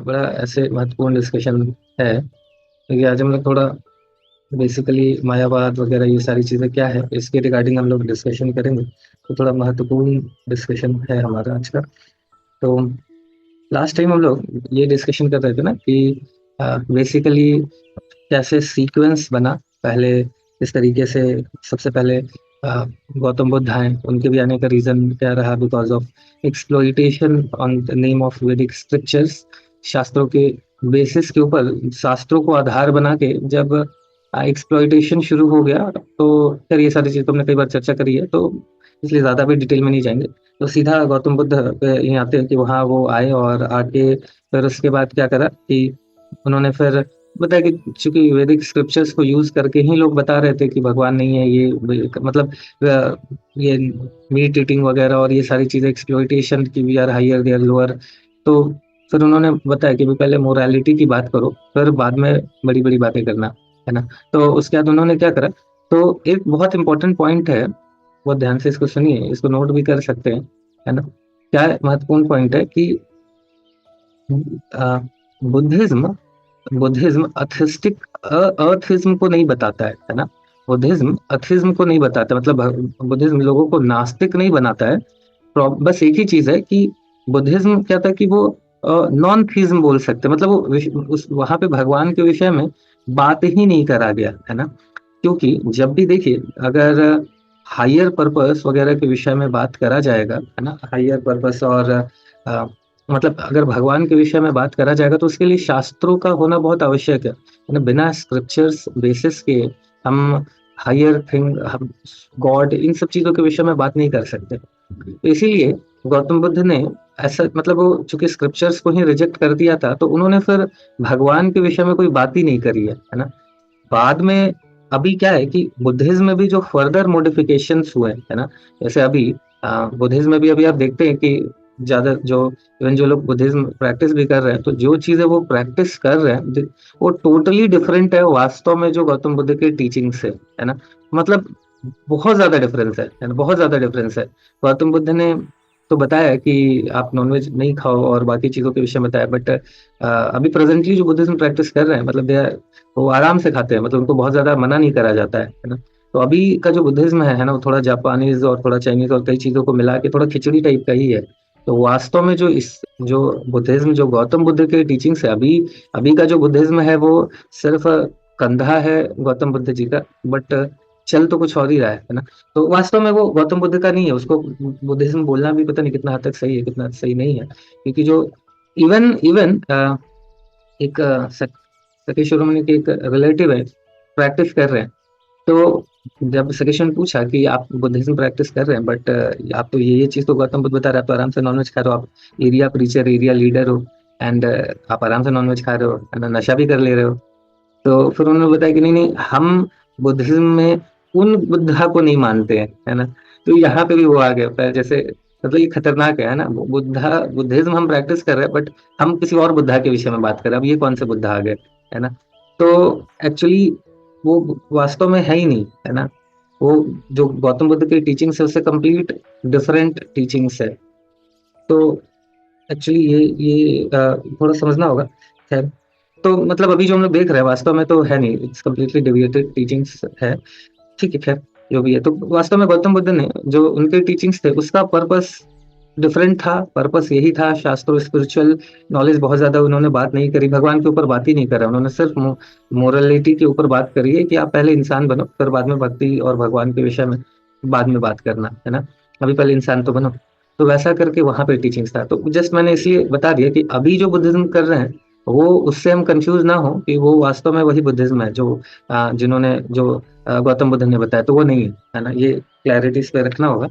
बड़ा ऐसे महत्वपूर्ण डिस्कशन है, क्योंकि आज हम लोग थोड़ा बेसिकली मायावाद वगैरह ये सारी चीज़ें क्या है इसके रिगार्डिंग हम लोग डिस्कशन करेंगे। तो थोड़ा महत्वपूर्ण डिस्कशन है हमारा आज का। तो लास्ट टाइम हम लोग ये डिस्कशन कर रहे थे ना कि बेसिकली कैसे सीक्वेंस बना। पहले इस तरीके से सबसे पहले गौतम बुद्ध आए, उनके भी आने का रीजन क्या रहा, because of exploitation on the name of वैदिक स्क्रिप्चर्स। शास्त्रों के बेसिस के ऊपर, शास्त्रों को आधार बना के जब एक्सप्लॉइटेशन शुरू हो गया, तो फिर ये सारी चीज़ तुमने कई बार चर्चा करी है, तो इसलिए ज़्यादा भी डिटेल में नहीं जाएंगे। तो सीधा गौतम बुद्ध पे ये आते हैं कि वहाँ वो आए और आके फिर उसके बाद क्या करा कि उन्होंने फिर बताया कि चूंकि वैदिक स्क्रिप्चर्स को यूज करके ही लोग बता रहे थे कि भगवान नहीं है, ये मतलब ये मीट ईटिंग वगैरह और ये सारी चीजें एक्सप्लॉइटेशन की, we are higher they are lower. तो फिर उन्होंने बताया कि भी पहले मोरालिटी की बात करो, फिर बाद में बड़ी बड़ी बातें करना, है ना। तो उसके बाद उन्होंने क्या करा, तो एक बहुत इंपॉर्टेंट पॉइंट है, बहुत ध्यान से इसको सुनिए, इसको नोट भी कर सकते हैं, है ना। क्या महत्वपूर्ण पॉइंट है कि बुद्धिज्म बुद्धिज्म अथिस्टिक अथिज्म को नहीं बताता है ना। बुद्धिज्म अथिज्म को नहीं बताता, मतलब बुद्धिज्म लोगों को नास्तिक नहीं बनाता है। बस एक ही चीज है कि बुद्धिज्म क्या था कि वो नॉन थीज्म बोल सकते हैं, मतलब वो उस वहां पे भगवान के विषय में बात ही नहीं करा गया, है ना। क्योंकि जब भी देखिए, अगर हायर पर्पस वगैरह के विषय में बात करा जाएगा, है ना, हायर पर्पस और मतलब अगर भगवान के विषय में बात करा जाएगा तो उसके लिए शास्त्रों का होना बहुत आवश्यक है ना। बिना स्क्रिप्चर्स बेसिस के हम हायर थिंग, हम गॉड, इन सब चीजों के विषय में बात नहीं कर सकते। तो इसीलिए गौतम बुद्ध ने ऐसा, मतलब वो चूंकि स्क्रिप्चर्स को ही रिजेक्ट कर दिया था, तो उन्होंने फिर भगवान के विषय में कोई बात ही नहीं करी है ना। बाद में अभी क्या है कि बुद्धिज्म में भी जो फर्दर मॉडिफिकेशंस हुए हैं, है ना, जैसे अभी बुद्धिज्म में भी अभी आप देखते हैं कि ज्यादा जो, इवन जो लोग बुद्धिज्म प्रैक्टिस भी कर रहे हैं, तो जो चीजें वो प्रैक्टिस कर रहे हैं वो टोटली डिफरेंट है वास्तव में जो गौतम बुद्ध के टीचिंग से, है ना। मतलब बहुत ज्यादा डिफरेंस है ना, बहुत ज्यादा डिफरेंस है। गौतम बुद्ध ने तो बताया कि आप नॉनवेज नहीं खाओ और बाकी चीजों के विषय में बताया, बट अभी प्रेजेंटली जो बुद्धिज्म प्रैक्टिस कर रहे हैं, मतलब वो आराम से खाते हैं, मतलब उनको बहुत ज्यादा मना नहीं करा जाता है ना। तो अभी का जो बुद्धिज्म है ना, वो थोड़ा जापानीज और थोड़ा चाइनीज और कई चीजों को मिला के थोड़ा खिचड़ी टाइप का ही है। तो वास्तव में जो बुद्धिज्म, जो गौतम बुद्ध के टीचिंग से अभी अभी का जो बुद्धिज्म है, वो सिर्फ कंधा है गौतम बुद्ध जी का, बट चल तो कुछ और ही रहा है ना। तो वास्तव में वो गौतम बुद्ध का नहीं है, उसको बुद्धिज्म बोलना भी पता नहीं कितना हद तक सही है, कितना सही नहीं है, क्योंकि जो इवन इवन एक सतीश शिरोमणि के एक रिलेटिव है, प्रैक्टिस कर रहे हैं। तो जब सतीश ने पूछा कि आप बुद्धिज्म प्रैक्टिस कर रहे हैं, बट आप तो ये चीज तो गौतम बुद्ध बता रहे हैं, आप तो आराम से नॉनवेज खा रहे हो, आप एरिया प्रीचर, एरिया लीडर हो, एंड आप आराम से नॉनवेज खा रहे हो, है ना, नशा भी कर ले रहे हो। तो फिर उन्होंने बताया कि नहीं नहीं, हम बुद्धिज्म में उन बुद्धा को नहीं मानते हैं, है ना। तो यहाँ पे भी वो आ गया पर जैसे, मतलब ये खतरनाक है ना। बुद्धिज्म हम प्रैक्टिस कर रहे हैं, बट हम किसी और बुद्धा के विषय में बात कर रहे हैं, अब ये कौन से बुद्धा आ गए, है ना। तो एक्चुअली वो वास्तव में है ही नहीं, है ना। वो जो गौतम बुद्ध की टीचिंग्स है उससे कंप्लीट डिफरेंट टीचिंग्स है। तो एक्चुअली ये थोड़ा समझना होगा। खैर, तो मतलब अभी जो हम लोग देख रहे हैं वास्तव में तो है नहीं, इट्स कम्प्लीटली डेविएटेड टीचिंग्स है। ठीक है, खैर जो भी है, तो वास्तव में गौतम बुद्ध ने जो उनके टीचिंग्स थे उसका पर्पस डिफरेंट था। पर्पस यही था, शास्त्रों, स्पिरिचुअल नॉलेज बहुत ज्यादा उन्होंने बात नहीं करी, भगवान के ऊपर बात ही नहीं करा, उन्होंने सिर्फ मोरलिटी के ऊपर बात करी है कि आप पहले इंसान बनो, फिर बाद में भक्ति और भगवान के विषय में बाद में बात करना, है ना। अभी पहले इंसान तो बनो। तो वैसा करके वहां पे टीचिंग्स था। तो जस्ट मैंने इसलिए बता दिया कि अभी जो बुद्धिज्म कर रहे हैं, वो उससे हम कंफ्यूज ना हो कि वो वास्तव में वही बुद्धिज्म है जो जिन्होंने जो गौतम बुद्ध ने बताया, तो वो नहीं है ना। ये क्लैरिटी इस पे रखना होगा।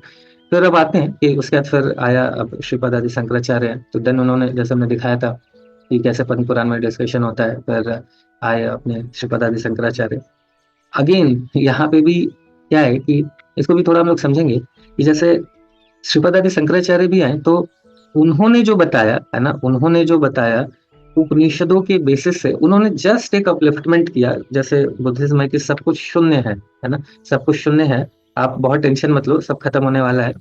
फिर अब आते हैं कि उसके बाद फिर आया अब श्रीपद आदि शंकराचार्य हैं। तो देन उन्होंने, जैसे हमने दिखाया था कि कैसे पद्म पुराण में डिस्कशन होता है, फिर आए अपने श्रीपद आदि शंकराचार्य। अगेन यहाँ पे भी क्या है कि इसको भी थोड़ा हम लोग समझेंगे कि जैसे श्रीपद आदि शंकराचार्य भी आए, तो उन्होंने जो बताया, है ना, उन्होंने जो बताया उपनिषदों के बेसिस से, उन्होंने जस्ट एक अपलिफ्टमेंट किया। जैसे बुद्धिज्म है कि सब कुछ शून्य है ना, सब कुछ शून्य है, आप बहुत टेंशन मत लो, सब खत्म होने वाला है।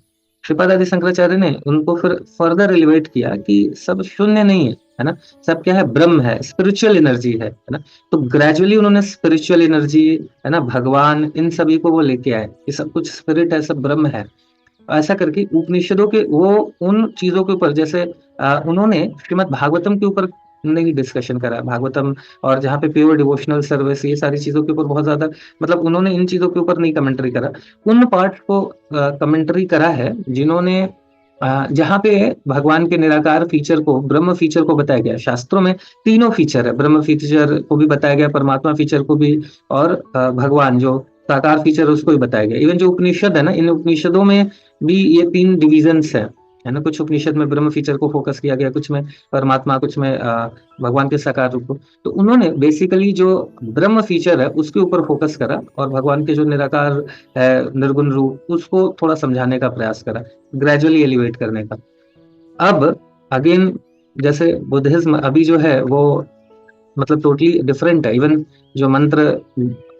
श्रीपद आदि शंकराचार्य ने उनको फिर फर्दर एलिवेट किया कि सब शून्य नहीं है, है ना, सब क्या है, ब्रह्म है, स्पिरिचुअल एनर्जी है ना। तो ग्रेजुअली उन्होंने स्पिरिचुअल एनर्जी, है ना, भगवान, इन सभी को वो लेके आए कि सब कुछ स्पिरिट है, सब ब्रह्म है। ऐसा करके उपनिषदों के वो उन चीजों के ऊपर, जैसे उन्होंने श्रीमद् भागवतम के ऊपर नहीं डिस्कशन करा, भागवतम और जहाँ पे प्योर डिवोशनल सर्विस, ये सारी चीजों के ऊपर बहुत ज्यादा, मतलब उन्होंने इन चीजों के ऊपर नहीं कमेंट्री करा। उन पार्ट को कमेंट्री करा है जिन्होंने जहाँ पे भगवान के निराकार फीचर को, ब्रह्म फीचर को बताया गया। शास्त्रों में तीनों फीचर है, ब्रह्म फीचर को भी बताया गया, परमात्मा फीचर को भी, और भगवान जो साकार फीचर उसको भी बताया गया। इवन जो उपनिषद है ना, इन उपनिषदों में भी ये तीन डिविजन्स हैं, है ना। कुछ उपनिषद में ब्रह्म फीचर को फोकस किया गया, कुछ में परमात्मा, कुछ में भगवान के साकार रूप को। तो उन्होंने बेसिकली जो ब्रह्म फीचर है उसके ऊपर फोकस करा, और भगवान के जो निराकार है, निर्गुण रूप, उसको थोड़ा समझाने का प्रयास करा, ग्रेजुअली एलिवेट करने का। अब अगेन, जैसे बुद्धिज्म अभी जो है वो मतलब टोटली डिफरेंट है। इवन जो मंत्र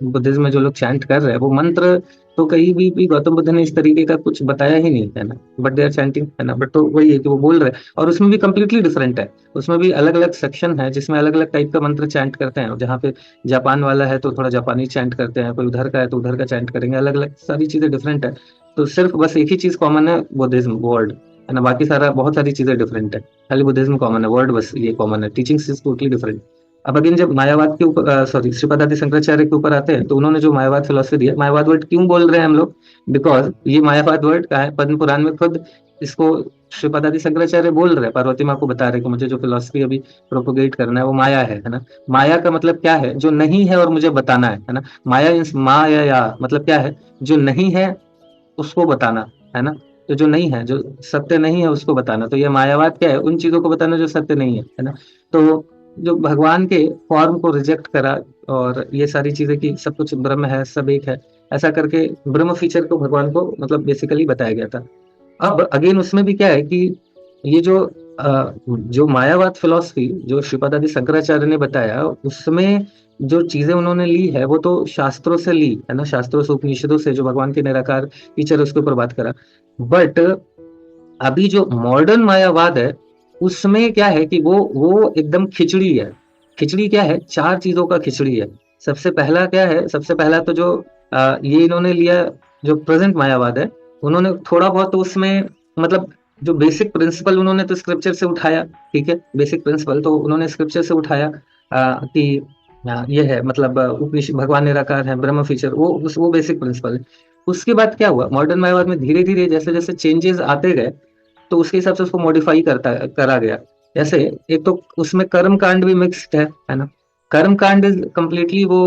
बुद्धिज्म में जो लोग चैंट कर रहे हैं, वो मंत्र तो कहीं भी गौतम बुद्ध ने इस तरीके का कुछ बताया ही नहीं, है ना, बट दे आर चैंटिंग, है ना। बट तो वही है कि वो बोल रहे हैं, और उसमें भी कम्प्लीटली डिफरेंट है। उसमें भी अलग अलग सेक्शन है जिसमें अलग अलग टाइप का मंत्र चैंट करते हैं। जहाँ पे जापान वाला है तो थोड़ा जापानी चैंट करते हैं, कोई उधर का है तो उधर का चैंट करेंगे, अलग अलग सारी चीजें डिफरेंट है। तो सिर्फ बस एक ही चीज कॉमन है, बुद्धिज्म वर्ड, है ना, बाकी सारा बहुत सारी चीजें डिफरेंट है, खाली बुद्धिज्म कॉमन है, वर्ड बस ये कॉमन है, टीचिंग्स इज टोटली डिफरेंट। अब अगेन जब मायावाद के ऊपर, सॉरी, श्रीपदादि शंकराचार्य के ऊपर आते हैं, तो उन्होंने जो मायावाद फिलोसफी दिया, मायावाद वर्ड क्यों बोल रहे हैं हम लोग, बिकॉज ये मायावाद वर्ड का है, पद्म पुराण में खुद इसको श्रीपदादि शंकराचार्य बोल रहे हैं, पार्वती माँ को बता रहे कि मुझे जो फिलोसफी अभी प्रोपोगेट करना है वो माया है ना। माया का मतलब क्या है, जो नहीं है और मुझे बताना है ना। माया इन माया या मतलब क्या है, जो नहीं है उसको बताना, है ना। तो जो नहीं है, जो सत्य नहीं है उसको बताना, तो ये मायावाद क्या है, उन चीजों को बताना जो सत्य नहीं है ना। तो जो भगवान के फॉर्म को रिजेक्ट करा, और ये सारी चीजें कि सब कुछ ब्रह्म है, सब एक है, ऐसा करके ब्रह्म फीचर को भगवान को मतलब बेसिकली बताया गया था। अब अगेन उसमें भी क्या है कि ये जो मायावाद फिलॉसफी जो श्रीपदादि शंकराचार्य ने बताया, उसमें जो चीजें उन्होंने ली है वो तो शास्त्रों से ली है ना, शास्त्रों से, उपनिषदों से, जो भगवान के निराकार फीचर उसके ऊपर बात करा। बट अभी जो मॉडर्न मायावाद है, उसमें क्या है कि वो एकदम खिचड़ी है। खिचड़ी क्या है, चार चीजों का खिचड़ी है। सबसे पहला क्या है, सबसे पहला तो जो ये इन्होंने लिया, जो प्रेजेंट मायावाद है, उन्होंने थोड़ा बहुत तो उसमें मतलब जो बेसिक प्रिंसिपल उन्होंने तो स्क्रिप्चर से उठाया, ठीक है, बेसिक प्रिंसिपल तो उन्होंने स्क्रिप्चर से उठाया, कि ये है मतलब उपनिषद, भगवान निराकार है, ब्रह्म फीचर, वो बेसिक प्रिंसिपल है। उसके बाद क्या हुआ, मॉडर्न मायावाद में धीरे धीरे जैसे जैसे चेंजेस आते गए, तो उसके हिसाब से उसको मॉडिफाई करा गया। जैसे एक तो उसमें कर्म कांड भी मिक्स्ड है ना। कर्म कांड इज कम्प्लीटली वो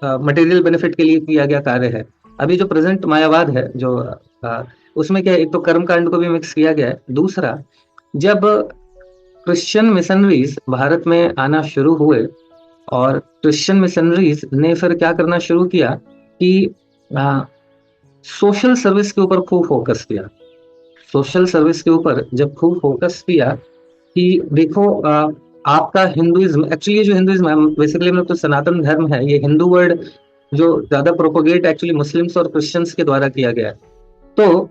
मटेरियल बेनिफिट के लिए किया गया कार्य है। अभी जो प्रेजेंट मायावाद है, जो उसमें क्या है, एक तो कर्म कांड को भी मिक्स किया गया है। दूसरा, जब क्रिश्चियन मिशनरीज भारत में आना शुरू हुए, और क्रिश्चियन मिशनरीज ने फिर क्या करना शुरू किया कि सोशल सर्विस के ऊपर खूब फोकस किया। सोशल सर्विस के ऊपर जब खूब फोकस किया कि देखो, आपका हिंदुइज्म, एक्चुअली जो हिंदुइज्म है, बेसिकली मतलब तो सनातन धर्म है, ये हिंदू वर्ड जो ज्यादा प्रोपोगेट एक्चुअली मुस्लिम्स और क्रिश्चियंस के द्वारा किया गया है। तो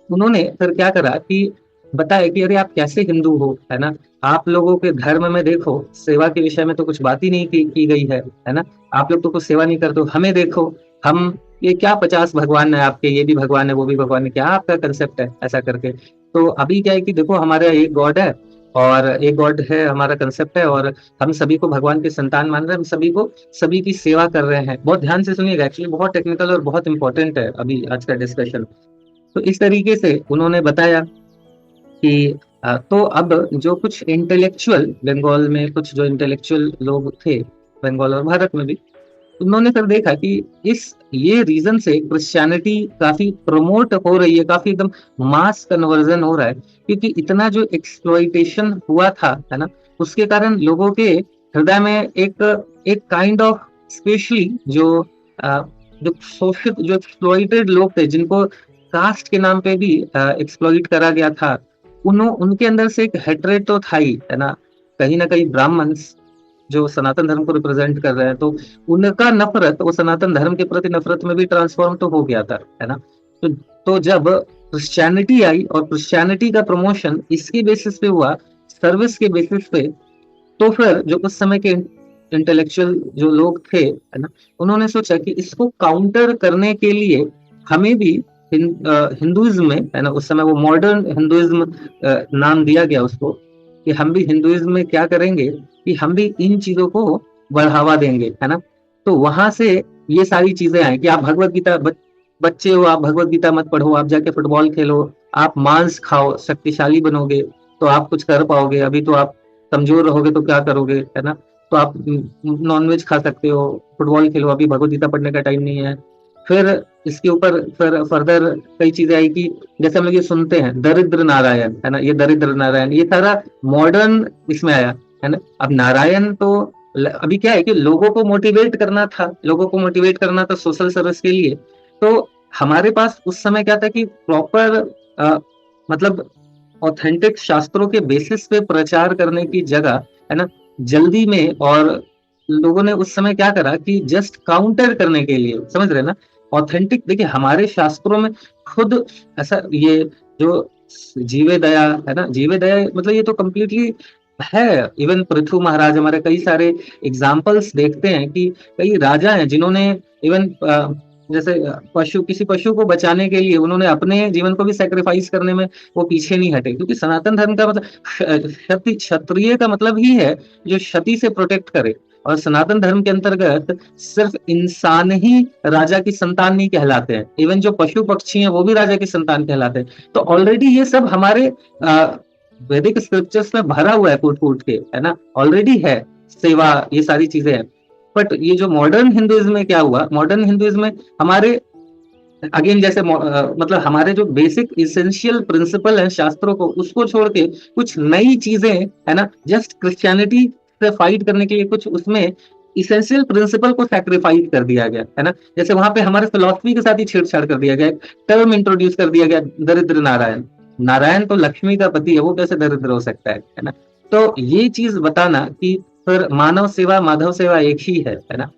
उन्होंने फिर क्या करा कि बताया कि अरे आप कैसे हिंदू हो, है ना, आप लोगों के धर्म में देखो सेवा के विषय में तो कुछ बात ही नहीं की गई है ना। आप लोग तो कुछ सेवा नहीं करते हो, हमें देखो, हम ये क्या 50 भगवान है आपके, ये भी भगवान है वो भी भगवान है, क्या आपका कंसेप्ट है, ऐसा करके। तो अभी क्या है कि देखो हमारा एक गॉड है, और एक गॉड है, हमारा कंसेप्ट है, और हम सभी को भगवान के संतान मान रहे हैं, हम सभी को, सभी की सेवा कर रहे हैं। बहुत ध्यान से सुनिएगा, एक्चुअली बहुत टेक्निकल और बहुत इंपॉर्टेंट है अभी आज का डिस्कशन। तो इस तरीके से उन्होंने बताया कि तो अब जो कुछ इंटेलेक्चुअल, बंगाल में कुछ जो इंटेलेक्चुअल लोग थे, बंगाल और भारत में भी, उन्होंने फिर देखा कि इस ये रीजन से क्रिश्चियनिटी काफी प्रमोट हो रही है, काफी एकदम मास कन्वर्जन हो रहा है, क्योंकि इतना जो एक्सप्लॉइटेशन हुआ था, है ना, उसके कारण लोगों के हृदय में एक एक काइंड ऑफ, स्पेशली जो जो शोषित, जो एक्सप्लॉइटेड लोग थे, जिनको कास्ट के नाम पे भी एक्सप्लॉइट करा गया था, उनके अंदर से एक हेट्रेड तो था ही, है ना कहीं ब्राह्मण्स जो सनातन धर्म को रिप्रेजेंट कर रहे हैं, तो उनका नफरत वो सनातन धर्म के प्रति नफरत में भी ट्रांसफॉर्म तो हो गया था, है ना। तो जब क्रिश्चियनिटी आई, और क्रिश्चियनिटी का प्रमोशन इसके बेसिस पे हुआ, सर्विस के बेसिस पे, तो फिर जो उस समय के इंटेलेक्चुअल जो लोग थे, है ना, उन्होंने सोचा कि इसको काउंटर करने के लिए हमें भी हिंदुइज्म में, है ना, उस समय वो मॉडर्न हिंदुइज्म नाम दिया गया उसको, कि हम भी हिंदुइज्म में क्या करेंगे कि हम भी इन चीजों को बढ़ावा देंगे, है ना। तो वहां से ये सारी चीजें आई कि आप भगवत गीता, बच्चे हो, आप भगवत गीता मत पढ़ो, आप जाके फुटबॉल खेलो, आप मांस खाओ, शक्तिशाली बनोगे तो आप कुछ कर पाओगे, अभी तो आप कमजोर रहोगे तो क्या करोगे, है ना। तो आप नॉनवेज खा सकते हो, फुटबॉल खेलो, अभी भगवत गीता पढ़ने का टाइम नहीं है। फिर इसके ऊपर फिर फर्दर कई चीजें आई कि जैसे हम लोग ये सुनते हैं दरिद्र नारायण, है ना, ये दरिद्र नारायण, ये सारा मॉडर्न इसमें आया, है ना। अब नारायण तो अभी क्या है कि लोगों को मोटिवेट करना था, लोगों को मोटिवेट करना था सोशल सर्विस के लिए। तो हमारे पास उस समय क्या था कि प्रॉपर मतलब ऑथेंटिक शास्त्रों के बेसिस पे प्रचार करने की जगह, है ना, जल्दी में, और लोगों ने उस समय क्या करा कि जस्ट काउंटर करने के लिए, समझ रहे हैं ना, ऑथेंटिक, देखिए हमारे शास्त्रों में खुद ऐसा, ये जो जीवे दया, है ना, जीवे दया मतलब ये तो कंप्लीटली है। इवन पृथु महाराज, हमारे कई सारे एग्जाम्पल्स देखते हैं कि कई राजा हैं जिन्होंने इवन जैसे पशु, किसी पशु को बचाने के लिए उन्होंने अपने जीवन को भी सेक्रीफाइस करने में वो पीछे नहीं हटे, क्योंकि सनातन धर्म का मतलब क्षति, क्षत्रिय का मतलब ही है जो क्षति से प्रोटेक्ट करे। और सनातन धर्म के अंतर्गत सिर्फ इंसान ही राजा की संतान नहीं कहलाते हैं, इवन जो पशु पक्षी हैं वो भी राजा की संतान कहलाते हैं। तो ऑलरेडी ये सब हमारे वैदिक स्क्रिप्चर्स में भरा हुआ है, कूट कूट के, है ना, ऑलरेडी है। सेवा, ये सारी चीजें हैं। बट ये जो मॉडर्न हिंदुइज्म में क्या हुआ, मॉडर्न हिंदुइज्म में हमारे अगेन जैसे मतलब हमारे जो बेसिक इसेंशियल प्रिंसिपल है शास्त्रों को, उसको छोड़ के कुछ नई चीजें, है ना, जस्ट क्रिश्चियनिटी से फाइट करने के लिए कुछ उसमें इसेंशियल प्रिंसिपल को सैक्रिफाइस कर दिया गया, है ना। जैसे वहां पे हमारे फिलोसफी के साथ ही छेड़छाड़ कर दिया गया, टर्म इंट्रोड्यूस कर दिया गया, दरिद्र नारायण। नारायण तो लक्ष्मी का पति है, वो कैसे दरिद्र हो सकता है ना। तो ये चीज बताना कि फिर मानव सेवा माधव सेवा एक ही है ना।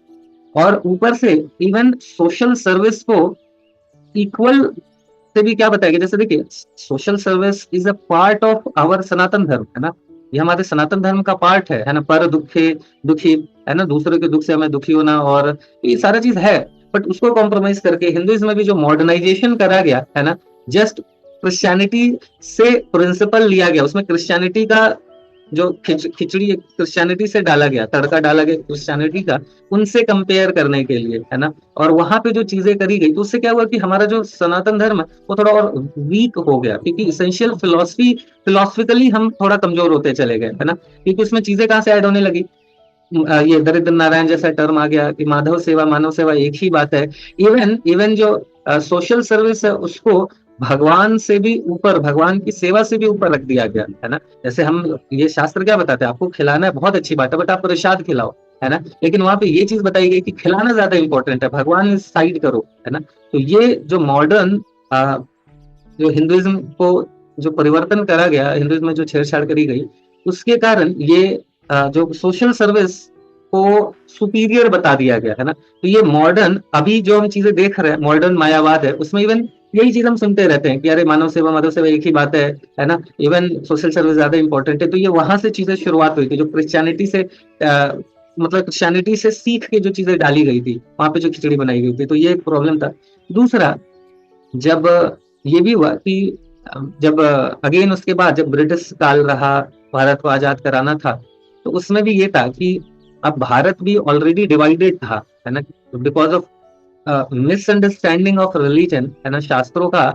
और ऊपर से इवन सोशल सर्विस को इक्वल से भी क्या बताया गया, जैसे देखिए social service is a part of our Sanatan Dharma, है ना, ये हमारे सनातन धर्म का पार्ट है ना। पर दुखे दुखी, है ना, दूसरे के दुख से हमें दुखी होना, और ये सारा चीज है। बट उसको कॉम्प्रोमाइज करके हिंदुइज्म में भी जो मॉडर्नाइजेशन करा गया, है ना, जस्ट क्रिश्चियनिटी से प्रिंसिपल लिया गया, उसमें क्रिश्चियनिटी का जो खिचड़ी क्रिश्चियनिटी से डाला गया, तड़का डाला गया क्रिश्चियनिटी का, उनसे कंपेयर करने के लिए, है ना। और वहां पे जो चीजें करी गई तो उससे क्या हुआ कि हमारा जो सनातन धर्म है वो थोड़ा और वीक हो गया, क्योंकि इसेंशियल फिलोसफिकली हम थोड़ा कमजोर होते चले गए, है ना, क्योंकि उसमें चीजें कहाँ से ऐड होने लगी। ये दरिद्र नारायण जैसा टर्म आ गया कि माधव सेवा मानव सेवा एक ही बात है। इवन इवन जो सोशल सर्विस है उसको भगवान से भी ऊपर, भगवान की सेवा से भी ऊपर रख दिया गया, है ना। जैसे हम, ये शास्त्र क्या बताते हैं, आपको खिलाना है बहुत अच्छी बात है, बट आप प्रसाद खिलाओ, है ना। लेकिन वहां पे ये चीज बताई गई कि खिलाना ज्यादा इंपॉर्टेंट है, भगवान साइड करो, है ना। तो ये जो मॉडर्न जो हिंदुइज्म को जो परिवर्तन करा गया, हिंदुइज्म में जो छेड़छाड़ करी गई, उसके कारण ये जो सोशल सर्विस को सुपीरियर बता दिया गया, है ना। तो ये मॉडर्न अभी जो हम चीजें देख रहे हैं, मॉडर्न मायावाद है, उसमें इवन यही चीज हम सुनते रहते हैं कि अरे मानव सेवा माधव सेवा एक ही बात है ना, इवन सोशल सर्विस ज्यादा इंपॉर्टेंट है। तो ये वहां से चीजें शुरुआत हुई थी, जो क्रिश्चियनिटी से मतलब क्रिश्चियनिटी से सीख के जो चीजें डाली गई थी, वहां पे जो खिचड़ी बनाई गई थी, तो ये एक प्रॉब्लम था। दूसरा, जब ये भी हुआ कि जब अगेन उसके बाद जब ब्रिटिश काल रहा, भारत को आजाद कराना था, तो उसमें भी ये था कि अब भारत भी ऑलरेडी डिवाइडेड था, है ना, because of misunderstanding of religion, है ना, शास्त्रों का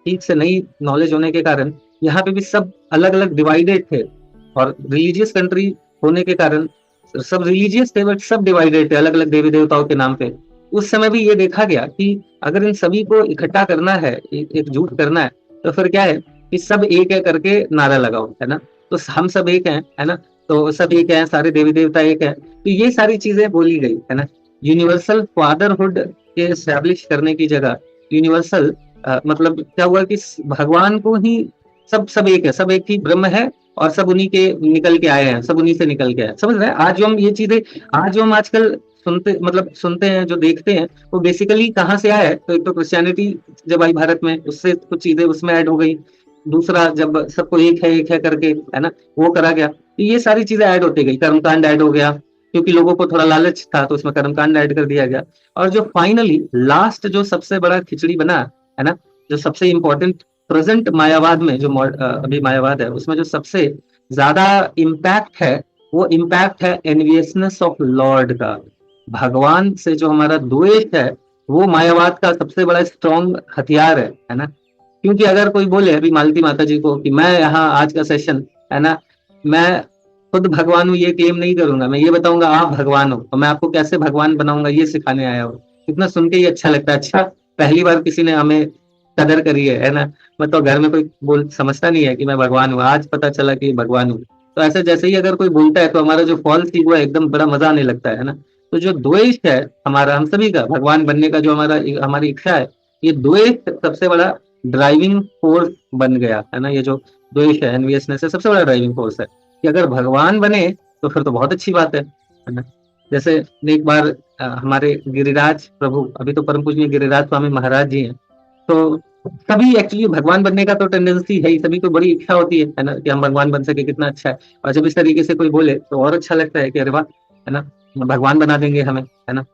ठीक से नहीं नॉलेज होने के कारण यहाँ पे भी सब अलग अलग डिवाइडेड थे। और रिलीजियस कंट्री होने के कारण सब रिलीजियस थे, बट सब डिवाइडेड थे अलग अलग देवी देवताओं के नाम पे। उस समय भी ये देखा गया कि अगर इन सभी को इकट्ठा करना है, एकजुट करना है, तो फिर क्या है कि सब एक है करके नारा लगाओ, है ना। तो हम सब एक हैं, है ना, तो सब एक हैं, सारे देवी देवता एक है, तो ये सारी चीजें बोली गई, है ना। यूनिवर्सल फादरहुड के एस्टेब्लिश करने की जगह यूनिवर्सल मतलब क्या हुआ कि भगवान को ही सब एक है, सब एक ही ब्रह्म है, और सब उन्हीं के निकल के आए हैं, सब उन्हीं से निकल के आए, समझ रहे हैं। आज जो हम ये चीजें, आज जो हम आजकल सुनते, मतलब सुनते हैं, जो देखते हैं, वो बेसिकली कहाँ से आया है, तो एक तो क्रिश्चियनिटी जब आई भारत में, उससे कुछ चीजें उसमें ऐड हो गई। दूसरा जब सबको एक है करके, है ना, वो करा गया। तो ये सारी चीजें ऐड होती गई, कर्मकांड ऐड हो गया, क्योंकि लोगों को थोड़ा लालच था तो उसमें कर्मकांड ऐड कर दिया गया। और जो फाइनली लास्ट जो सबसे बड़ा खिचड़ी बना, है ना, जो सबसे इंपॉर्टेंट प्रेजेंट मायावाद में जो अभी मायावाद है उसमें जो सबसे ज्यादा इम्पैक्ट है, वो इम्पैक्ट है एनवियसनेस ऑफ लॉर्ड का। भगवान से जो हमारा द्वेष है, वो मायावाद का सबसे बड़ा स्ट्रॉन्ग हथियार है ना। क्योंकि अगर कोई बोले अभी मालती माता जी को कि मैं यहाँ आज का सेशन, है ना, मैं खुद भगवान हूँ ये क्लेम नहीं करूंगा, मैं ये बताऊंगा आप भगवान हो, तो मैं आपको कैसे भगवान बनाऊंगा ये सिखाने आया हूँ। इतना सुन के ही अच्छा लगता है, अच्छा पहली बार किसी ने हमें कदर करी है ना। मतलब घर में कोई बोल समझता नहीं है कि मैं भगवान हूँ, आज पता चला कि भगवान हूँ। तो ऐसे जैसे ही अगर कोई बोलता है तो हमारा जो फॉल्स ईगो है एकदम बड़ा मजा आने लगता है ना। तो जो द्वेष है हमारा, हम सभी का भगवान बनने का जो हमारा हमारी इच्छा है, ये द्वेष सबसे बड़ा ड्राइविंग फोर्स बन गया है ना। ये जो द्वेष है एनवियसनेस है सबसे बड़ा ड्राइविंग फोर्स है, कि अगर भगवान बने तो फिर तो बहुत अच्छी बात है ना। जैसे एक बार हमारे गिरिराज प्रभु, अभी तो परम पूजनीय गिरिराज स्वामी महाराज जी हैं, तो सभी एक्चुअली भगवान बनने का तो टेंडेंसी है ही, सभी को बड़ी इच्छा होती है ना, कि हम भगवान बन सके, कितना अच्छा है। और जब इस तरीके से कोई बोले तो और अच्छा लगता है कि अरे वाह, है ना, भगवान बना देंगे हमें, है ना।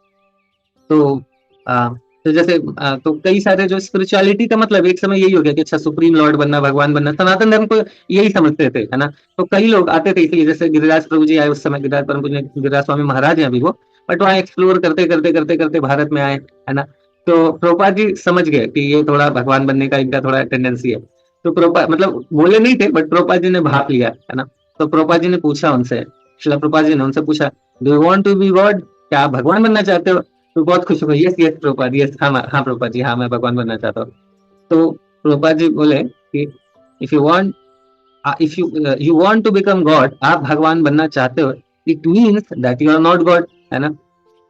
तो आ, तो जैसे तो कई सारे जो स्पिरिचुअलिटी का मतलब एक समय यही हो गया कि अच्छा सुप्रीम लॉर्ड बनना, भगवान बनना, सनातन धर्म को यही समझते थे, है ना। तो कई लोग आते थे, इसलिए जैसे गिरिराज प्रभु जी आए उस समय, गिरिराज परम पूज्य गिरिराज स्वामी महाराज हैं अभी वो, बट वहाँ एक्सप्लोर करते करते करते करते भारत में आए, है ना। तो प्रभुपाद जी समझ गए कि ये थोड़ा भगवान बनने का इनका थोड़ा टेंडेंसी है। तो प्रभुपाद मतलब बोले नहीं थे, बट प्रभुपाद जी ने भाप लिया, है ना। तो प्रभुपाद जी ने पूछा उनसे, शिला प्रभुपाद जी ने उनसे पूछा, do you want to be God, क्या आप भगवान बनना चाहते हो। तो बहुत खुश हो गई, यस यस प्रभुपाद, यस हाँ हाँ प्रभुपाद जी, हाँ मैं भगवान बनना चाहता हूँ। तो प्रभुपाद जी बोले कि if you want, if you you want to become God, आप भगवान बनना चाहते हो, it means that you are not God, है ना।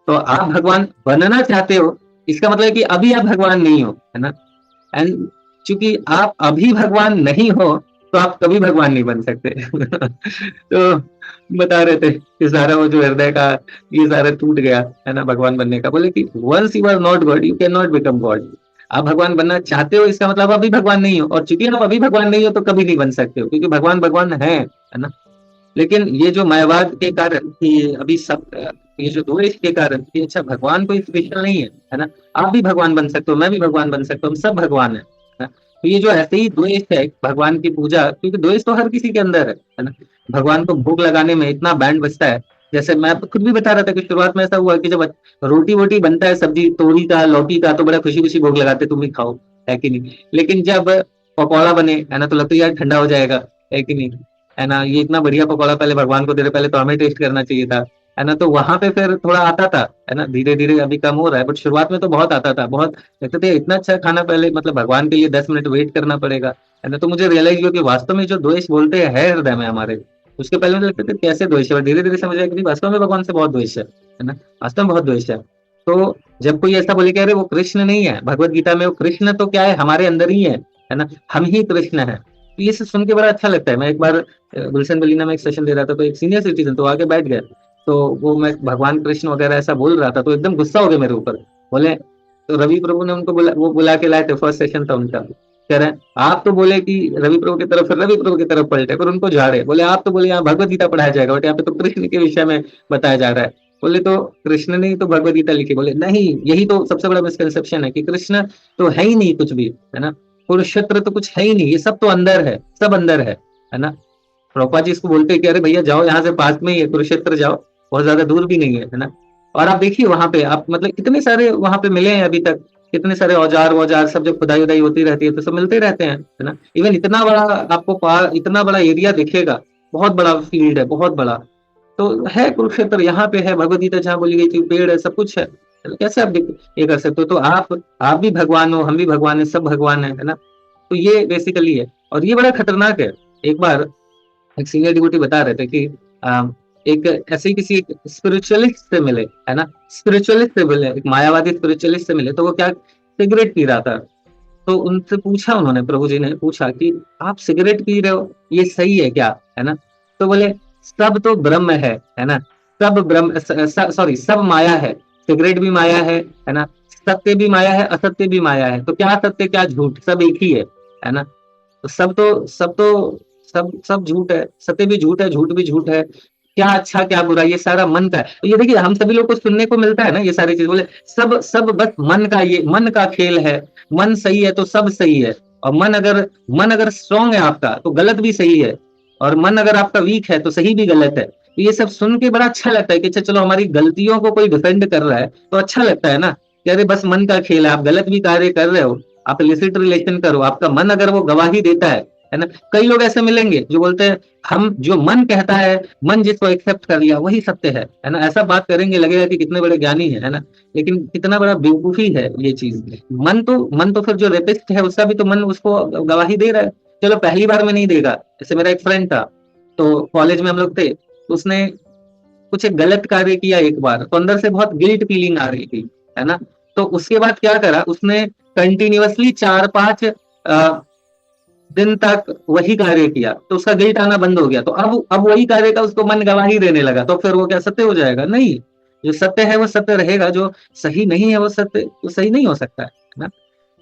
तो आप भगवान बनना चाहते हो, इसका मतलब है कि अभी आप भगवान नहीं हो, है ना। एंड चूंकि आप अभी भगवान नहीं हो, तो आप कभी भगवान नहीं बन सकते। तो बता रहे थे कि सारा वो जो हृदय का ये सारा टूट गया, है ना, भगवान बनने का। बोले कि once you are not God you can not become God. आप भगवान बनना चाहते हो, इसका मतलब आप अभी भगवान नहीं हो, और चूंकि आप अभी भगवान नहीं हो तो कभी नहीं बन सकते हो, क्योंकि भगवान भगवान है ना। लेकिन ये जो मायावाद के कारण कि अभी सब ये जो द्वेष के कारण कि अच्छा भगवान कोई स्पेशल नहीं है ना, आप भी भगवान बन सकते हो, मैं भी भगवान बन सकता हूँ, हम सब भगवान है ना। तो ये जो ऐसे ही द्वेष है भगवान की पूजा, क्योंकि द्वेष तो हर किसी के अंदर है ना। भगवान को भोग लगाने में इतना बैंड बजता है। जैसे मैं खुद भी बता रहा था कि शुरुआत में ऐसा हुआ कि जब रोटी वोटी बनता है, सब्जी तोरी का लौकी का, तो बड़ा खुशी खुशी भोग लगाते, तुम भी खाओ, है कि नहीं। लेकिन जब पकौड़ा बने, है ना, तो लगता है यार ठंडा हो जाएगा, है कि नहीं, है ना। ये इतना बढ़िया पकौड़ा पहले भगवान को दे रहे, पहले तो हमें टेस्ट करना चाहिए था, है ना। तो वहां पे फिर थोड़ा आता था, है ना, धीरे धीरे अभी कम हो रहा है, बट शुरुआत में तो बहुत आता था, बहुत लगते थे इतना अच्छा खाना पहले, मतलब भगवान के लिए 10 मिनट वेट करना पड़ेगा, है ना। तो मुझे रियलाइज हुआ कि वास्तव में जो द्वेष बोलते हैं है हृदय में हमारे। उसके पहले मुझे लगता था कैसे द्वेष है, और धीरे धीरे समझ आया कि नहीं, वास्तव में भगवान से बहुत द्वेष है ना, वास्तव में बहुत द्वेष है। तो जब कोई ऐसा बोले कि अरे वो कृष्ण नहीं है भगवत गीता में, वो कृष्ण तो क्या है, हमारे अंदर ही है ना, हम ही कृष्ण है। तो ये सब सुन के बड़ा अच्छा लगता है। मैं एक बार गुलशन बलीना में एक सेशन दे रहा था, तो एक सीनियर सिटीजन तो आके बैठ गया, तो वो मैं भगवान कृष्ण वगैरह ऐसा बोल रहा था, तो एकदम गुस्सा हो गया मेरे ऊपर। बोले, तो रवि प्रभु ने उनको बुला, वो बुला के लाए थे, फर्स्ट सेशन था उनका। कह रहे हैं आप तो बोले कि रवि प्रभु की तरफ, फिर रवि प्रभु की तरफ पलटे, फिर उनको झाड़े, बोले आप तो बोले यहाँ भगवत गीता पढ़ाया जाएगा, बट यहाँ पे तो कृष्ण के विषय में बताया जा रहा है। बोले तो कृष्ण ने ही तो भगवत गीता लिखी। बोले नहीं, यही तो सबसे बड़ा मिसकंसेप्शन है कि कृष्ण तो है ही नहीं कुछ भी, है ना। कुरुक्षेत्र तो कुछ है ही नहीं, ये सब तो अंदर है, सब अंदर है ना। प्रभुपाद जी इसको बोलते हैं कि अरे भैया जाओ, यहाँ से पास में ही है कुरुक्षेत्र, जाओ, बहुत ज्यादा दूर भी नहीं है ना। और आप देखिए वहां पे आप मतलब कितने सारे वहां पे मिले हैं अभी तक, कितने सारे औजार वौजार सब जब खुदाई उदाई होती रहती है तो सब मिलते रहते हैं, है ना। इवन इतना बड़ा आपको इतना बड़ा एरिया दिखेगा, बहुत बड़ा फील्ड है, बहुत बड़ा। तो है कुरुक्षेत्र, यहाँ पे है भगवत गीता जहाँ बोली गई थी, पेड़ है, सब कुछ है। तो कैसे आप ये कर सकते हो। तो आप भी भगवान हो, हम भी भगवान है, सब भगवान है ना। तो ये बेसिकली है, और ये बड़ा खतरनाक है। एक बार एक सीनियर डिवोटी बता रहे थे कि एक ऐसे ही किसी स्पिरिचुअलिस्ट से मिले, है ना, स्पिरिचुअलिस्ट से मिले, एक मायावादी स्पिरिचुअलिस्ट से मिले, तो वो क्या सिगरेट पी रहा था। तो उनसे पूछा, उन्होंने प्रभु जी ने पूछा कि आप सिगरेट पी रहे हो, ये सही है क्या, है ना। तो बोले सब तो ब्रह्म है ना, सब ब्रह्म, सॉरी सब माया है, सिगरेट भी माया है ना, सत्य भी माया है, असत्य भी माया है, तो क्या सत्य क्या झूठ, सब एक ही है ना। तो सब झूठ है, सत्य भी झूठ है, झूठ भी झूठ है, क्या अच्छा क्या बुरा ये सारा मन का है। तो ये देखिए हम सभी लोग को सुनने को मिलता है ना ये सारी चीज, बोले सब सब बस मन का, ये मन का खेल है, मन सही है तो सब सही है, और मन अगर स्ट्रांग है आपका तो गलत भी सही है, और मन अगर आपका वीक है तो सही भी गलत है। तो ये सब सुन के बड़ा अच्छा लगता है कि अच्छा चलो हमारी गलतियों को कोई डिफेंड कर रहा है तो अच्छा लगता है ना, कि अरे बस मन का खेल है, आप गलत भी कार्य कर रहे हो, आप इलिसिट रिलेशन करो, आपका मन अगर वो गवाही देता है ना। कई लोग ऐसे मिलेंगे जो बोलते हैं हम जो मन कहता है, मन जिसको एक्सेप्ट कर लिया वही सत्य है ना, ऐसा बात करेंगे लगेगा कि कितने बड़े ज्ञानी है ना, लेकिन कितना बड़ा बेवकूफी है ये चीज। मन तो फिर जो रेपिस्ट है उसका भी तो मन उसको गवाही दे रहा है। चलो पहली बार में नहीं देगा, जैसे मेरा एक फ्रेंड था, तो कॉलेज में हम लोग थे, तो उसने कुछ एक गलत कार्य किया एक बार, तो अंदर से बहुत गिल्ट फीलिंग आ रही थी, है ना। तो उसके बाद क्या करा उसने, कंटिन्यूअसली 4-5 दिन तक वही कार्य किया, तो उसका गिल्ट आना बंद हो गया, तो अब वही कार्य का उसको मन गवाही देने लगा, तो फिर वो क्या सत्य हो जाएगा? नहीं, जो सत्य है वो सत्य रहेगा, जो सही नहीं है वो सत्य तो सही नहीं हो सकता है ना।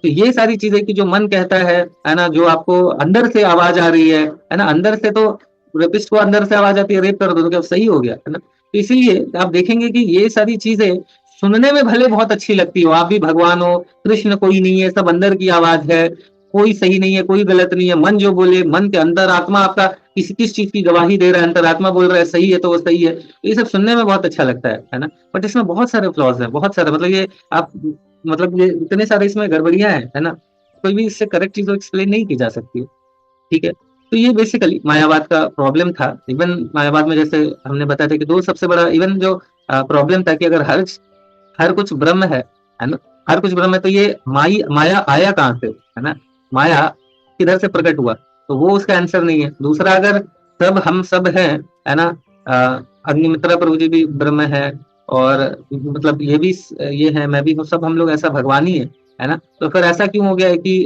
तो ये सारी चीजें कि जो मन कहता है ना, जो आपको अंदर से आवाज आ रही है ना, अंदर से तो रेपिस्ट को अंदर से आवाज आती है रेप कर दो तो क्या सही हो गया, है ना। तो इसीलिए आप देखेंगे कि ये सारी चीजें सुनने में भले बहुत अच्छी लगती हो, आप भी भगवान हो, कृष्ण कोई नहीं है, सब अंदर की आवाज है, कोई सही नहीं है कोई गलत नहीं है, मन जो बोले, मन के अंदर आत्मा आपका किस चीज की गवाही दे रहा है, अंतरात्मा बोल रहा है सही है तो वो सही है, तो ये सब सुनने में बहुत अच्छा लगता है ना। बट इसमें बहुत सारे फ्लॉज हैं, बहुत सारे, मतलब ये आप, मतलब ये इतने सारे इसमें गड़बड़ियां हैं, है ना, कोई भी इससे करेक्ट चीज एक्सप्लेन नहीं की जा सकती। ठीक है, तो ये बेसिकली मायावाद का प्रॉब्लम था। इवन मायावाद में जैसे हमने बताया था कि दो सबसे बड़ा इवन जो प्रॉब्लम था कि अगर हर कुछ ब्रह्म है ना, हर कुछ ब्रह्म है, तो ये माया आया कहाँ से, है ना, माया किधर से प्रकट हुआ, तो वो उसका आंसर नहीं है। दूसरा, अगर हम सब हैं, है ना, अग्निमित्रा प्रभु जी भी ब्रह्म है, और मतलब ये भी ये है, मैं भी हूँ, सब हम लोग ऐसा भगवान ही है ना, तो फिर ऐसा क्यों हो गया है कि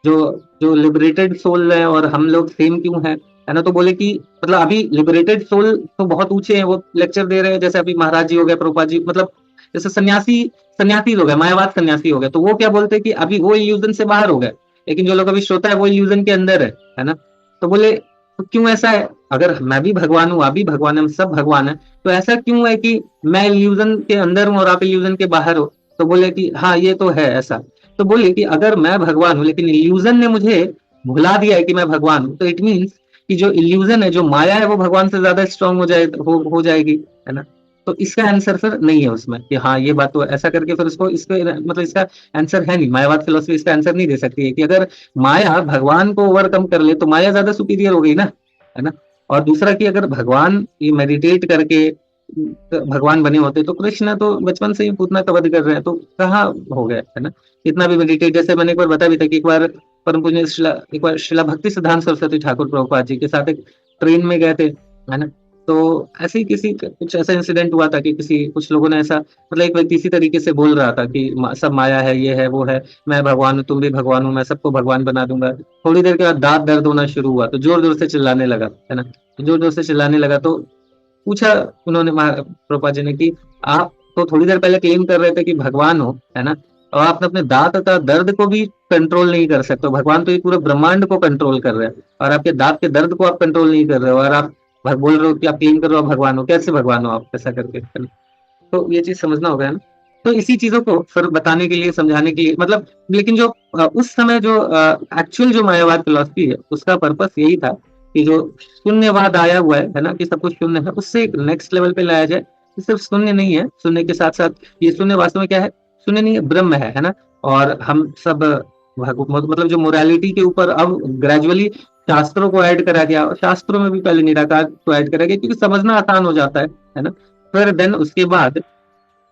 जो जो लिबरेटेड सोल है और हम लोग सेम क्यों है ना। तो बोले कि मतलब अभी लिबरेटेड सोल तो बहुत ऊंचे हैं, वो लेक्चर दे रहे हैं, जैसे अभी महाराज जी हो गए, प्रभुपाद जी, मतलब जैसे सन्यासी सन्यासी लोग हैं, मायावाद सन्यासी हो गए, तो वो क्या बोलते हैं कि अभी वो इल्यूजन से बाहर हो गए, लेकिन जो लोग अभी श्रोता है वो इल्यूजन के अंदर है ना। तो बोले तो क्यों ऐसा है, अगर मैं भी भगवान हूँ, आप भी भगवान है, हम सब भगवान है, तो ऐसा क्यों है कि मैं इल्यूजन के अंदर हूँ और आप इल्यूजन के बाहर हो। तो बोले कि हाँ ये तो है ऐसा। तो बोले कि अगर मैं भगवान हूँ लेकिन इल्यूजन ने मुझे भुला दिया है कि मैं भगवान हूँ, तो इट मीन्स कि जो इल्यूजन है, जो माया है, वो भगवान से ज्यादा स्ट्रांग हो जाएगी, है ना। तो इसका आंसर फिर नहीं है उसमें कि हाँ ये बात, तो ऐसा करके फिर उसको इसको मतलब इसका आंसर है नहीं, मायावाद फिलोसफी इसका आंसर नहीं दे सकती है कि अगर माया भगवान को ओवरकम कर ले तो माया ज्यादा सुपीरियर हो गई ना, है ना। और दूसरा कि अगर भगवान ये मेडिटेट करके भगवान बने होते तो कृष्ण तो बचपन से ही पूतना का वध कर रहे हैं, तो कहाँ हो गए, है ना। कितना भी मेडिटेट, जैसे मैंने एक बार बता भी था कि एक बार परम पूज्य एक बार शिला भक्ति सिद्धांत सरस्वती ठाकुर प्रभुपाद जी के साथ एक ट्रेन में गए थे, है ना। तो ऐसे ही कुछ ऐसा इंसिडेंट हुआ था कि कुछ लोगों ने ऐसा, मतलब एक व्यक्ति इसी तरीके से बोल रहा था कि सब माया है, ये है वो है, मैं भगवान हूँ, तुम भी भगवान हूँ, मैं सबको भगवान बना दूंगा। थोड़ी देर के बाद दांत दर्द होना शुरू हुआ तो जोर जोर से चिल्लाने लगा, है ना। जोर जोर से चिल्लाने लगा तो पूछा उन्होंने प्रभुपा जी ने कि आप तो थोड़ी देर पहले क्लेम कर रहे थे कि भगवान हो, है ना, और आपने अपने दांत का दर्द को भी कंट्रोल नहीं कर सकते, भगवान तो ये पूरे ब्रह्मांड को कंट्रोल कर रहे हैं, और आपके दांत के दर्द को आप कंट्रोल नहीं कर रहे हो, और आप बोल रहे हो कि आप क्लेम कर रहे हो आप भगवान हो, कैसे भगवान हो आप ऐसा करके, है ना? तो ये चीज समझना होगा, है ना। तो इसी चीजों को फिर बताने के लिए, समझाने के लिए, मतलब लेकिन जो उस समय जो एक्चुअल जो मायावाद फिलोसफी है उसका पर्पस यही था कि जो शून्यवाद आया हुआ है ना, कि सब कुछ शून्य है, उससे एक नेक्स्ट लेवल पे लाया जाए कि सिर्फ शून्य नहीं है, शून्य के साथ साथ ये शून्य वास्तव में क्या है, शून्य नहीं है, ब्रह्म है ना। और हम सब मतलब जो मोरालिटी के ऊपर अब ग्रेजुअली शास्त्रों को ऐड करा गया, और शास्त्रों में भी पहले निराकार को ऐड करा गया क्योंकि समझना आसान हो जाता है ना। फिर देन उसके बाद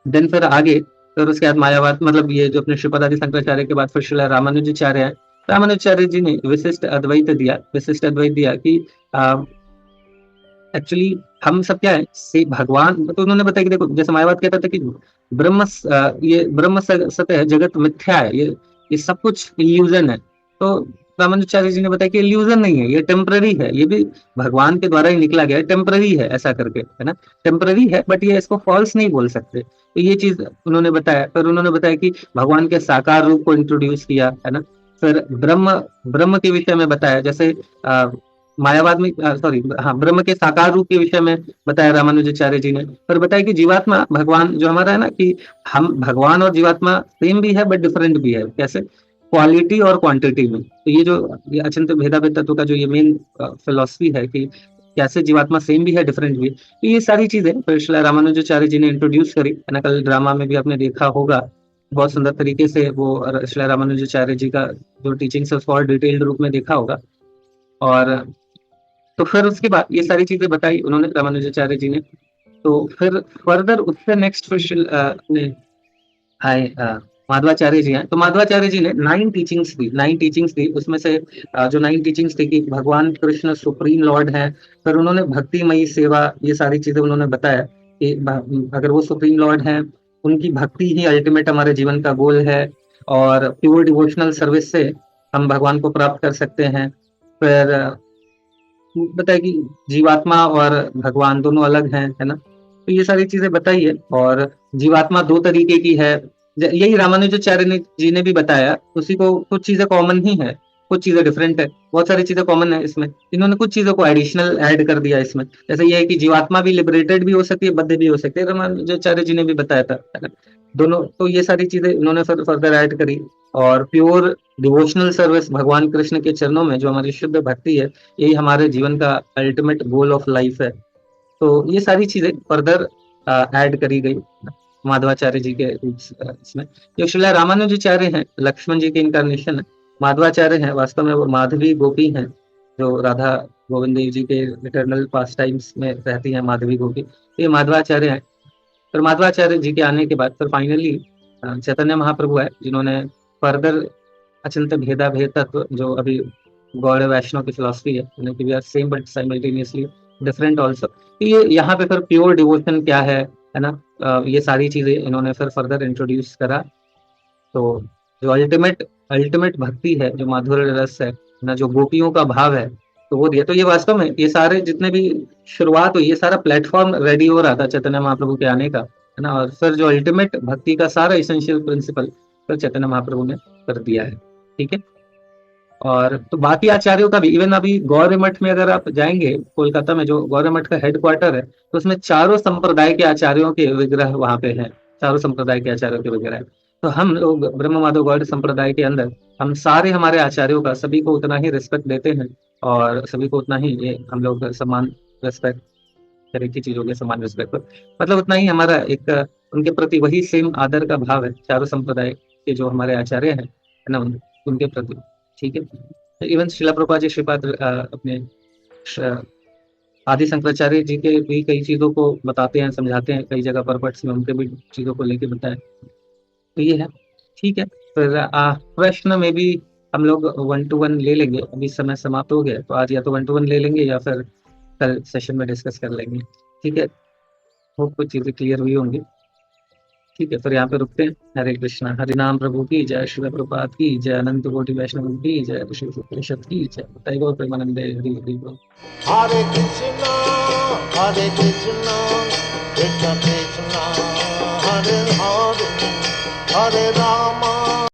फिर आगे, फिर उसके बाद मायावाद, मतलब ये जो अपने श्रीपदादि शंकराचार्य के बाद फिर श्रीला रामानुजाचार्य है। रामानुजाचार्य जी ने विशिष्ट अद्वैत दिया कि एक्चुअली हम सब क्या है से भगवान, तो उन्होंने बताया कि देखो जैसे मायावाद कहता था कि ये ब्रह्म सत्य है, जगत मिथ्या है, ये सब कुछ इल्यूजन है। तो रामानुजाचार्य जी ने बताया कि इल्यूजन नहीं है, ये टेम्पररी है, ये भी भगवान के द्वारा ही निकला गया है, टेम्पररी है ऐसा करके, है ना। टेम्पररी है बट ये इसको फॉल्स नहीं बोल सकते, तो ये चीज उन्होंने बताया। फिर उन्होंने बताया कि भगवान के साकार रूप को इंट्रोड्यूस किया, है ना। फिर ब्रह्म ब्रह्म के विषय में बताया, जैसे मायावाद में, सॉरी, हाँ, ब्रह्म के साकार रूप के विषय में बताया रामानुजाचार्य जी ने। फिर बताया कि जीवात्मा भगवान जो हमारा है ना, कि हम भगवान और जीवात्मा सेम भी है बट डिफरेंट भी है, कैसे, क्वालिटी और क्वांटिटी में। तो ये जो ये अचिंत्य भेदाभेद तत्व का जो ये मेन फिलोसफी है कि कैसे जीवात्मा सेम भी है डिफरेंट भी है, तो ये सारी चीजें फिर श्री रामानुजाचार्य जी ने इंट्रोड्यूस करी है ना। कल ड्रामा में भी आपने देखा होगा, बहुत सुंदर तरीके से वो श्री रामानुजाचार्य जी का जो टीचिंग्स है उसको और डिटेल्ड रूप में देखा होगा। और तो फिर उसके बाद ये सारी चीजें बताई उन्होंने रामानुजाचार्य जी ने। तो फिर फर्दर उससे नेक्स्ट फिर अपने आए माधवाचार्य जी हैं। तो माधवाचार्य जी ने 9 टीचिंग्स दी। उसमें से जो 9 टीचिंग्स थी कि भगवान कृष्ण सुप्रीम लॉर्ड है। फिर उन्होंने भक्तिमयी सेवा, ये सारी चीजें उन्होंने बताया कि अगर वो सुप्रीम लॉर्ड है, उनकी भक्ति ही अल्टीमेट हमारे जीवन का गोल है, और प्योर डिवोशनल सर्विस से हम भगवान को प्राप्त कर सकते हैं। फिर बताया कि जीवात्मा और भगवान दोनों अलग हैं, है ना। तो ये सारी चीजें बताई है। और जीवात्मा 2 तरीके की है, यही रामानुजाचार्य जी ने भी बताया। उसी को कुछ चीजें कॉमन ही है, कुछ चीजें डिफरेंट है, बहुत सारी चीजें कॉमन है इसमें। इन्होंने कुछ चीजों को एडिशनल ऐड कर दिया इसमें, जैसे ये है कि जीवात्मा भी लिबरेटेड भी हो सकती है, बद्ध भी हो सकती है, रामानुजाचार्य जी ने भी बताया था, है ना। दोनों, तो ये सारी चीजें इन्होंने फर्दर ऐड करी। और प्योर डिवोशनल सर्विस भगवान कृष्ण के चरणों में जो हमारी शुद्ध भक्ति है, यही हमारे जीवन का अल्टीमेट गोल ऑफ लाइफ है। तो ये सारी चीजें फर्दर ऐड करी गई माधवाचार्य जी के इसमें। जो श्रीला रामानुजाचार्य हैं, लक्ष्मण जी के इनकारनेशन है। माधवाचार्य हैं, वास्तव में वो माधवी गोपी हैं, जो राधा गोविंद देव जी के इटर्नल पास टाइम्स में रहती हैं, माधवी गोपी। तो ये माधवाचार्य हैं। फिर माधवाचार्य जी के आने के बाद फिर फाइनली चैतन्य महाप्रभु है, जिन्होंने फर्दर अचिंत्य भेदा भेद तत्व जो अभी गौड़ वैष्णव की फिलोसफी है, यानी कि we are same but simultaneously different also. ये यहाँ पे फिर प्योर डिवोशन क्या है ना, ये सारी चीजें इन्होंने फिर फर्दर इंट्रोड्यूस करा। तो जो अल्टीमेट अल्टीमेट भक्ति है, जो माधुर्य रस है ना, जो गोपियों का भाव है, तो वो दिया। तो ये वास्तव में ये सारे जितने भी शुरुआत हुई, ये सारा प्लेटफॉर्म रेडी हो रहा था चैतन्य महाप्रभु के आने का, है ना। और फिर जो अल्टीमेट भक्ति का सारा इसेंशियल प्रिंसिपल फिर चैतन्य महाप्रभु ने कर दिया है, ठीक है। और तो बाकी आचार्यों का भी, इवन अभी गौर मठ में अगर आप जाएंगे, कोलकाता में जो गौर मठ का हेडक्वार्टर है, तो उसमें चारों संप्रदाय के आचार्यों के विग्रह वहां पे हैं। चारों संप्रदाय के आचार्यों के विग्रह हैं। तो हम लोग ब्रह्म माधव गौड़ संप्रदाय के अंदर हम सारे हमारे आचार्यों का सभी को उतना ही रिस्पेक्ट देते हैं, और सभी को उतना ही ये हम लोग सम्मान, रिस्पेक्ट, हर एक की चीजों के सम्मान रिस्पेक्ट, मतलब उतना ही हमारा एक उनके प्रति वही सेम आदर का भाव है चारों संप्रदाय के जो हमारे आचार्य हैं, है ना, उनके प्रति, ठीक है। इवन शिला प्रभुपाद जी श्रीपाद अपने श- आदि शंकराचार्य जी के भी कई चीजों को बताते हैं, समझाते हैं कई जगह पर, बट्स में उनके भी चीजों को लेके बताया। तो ये है, ठीक है। फिर प्रश्न में भी हम लोग 1 to 1 ले लेंगे। अभी समय समाप्त हो गया, तो आज या तो 1 to 1 ले लेंगे या फिर कल सेशन में डिस्कस कर लेंगे, ठीक है। होप कुछ चीजें क्लियर हुई होंगी, ठीक है। फिर यहाँ पे रुकते हैं। हरे कृष्णा, हरि नाम प्रभु की जय, श्री प्रभुपाद की जय, अनंत कोटि वैष्णव की जय, श्री उपनिषद की जय, जय गौ प्रेमानंदे, हरि हरि बोल। हरे कृष्णा कृष्ण कृष्ण हरे हरे, हरे राम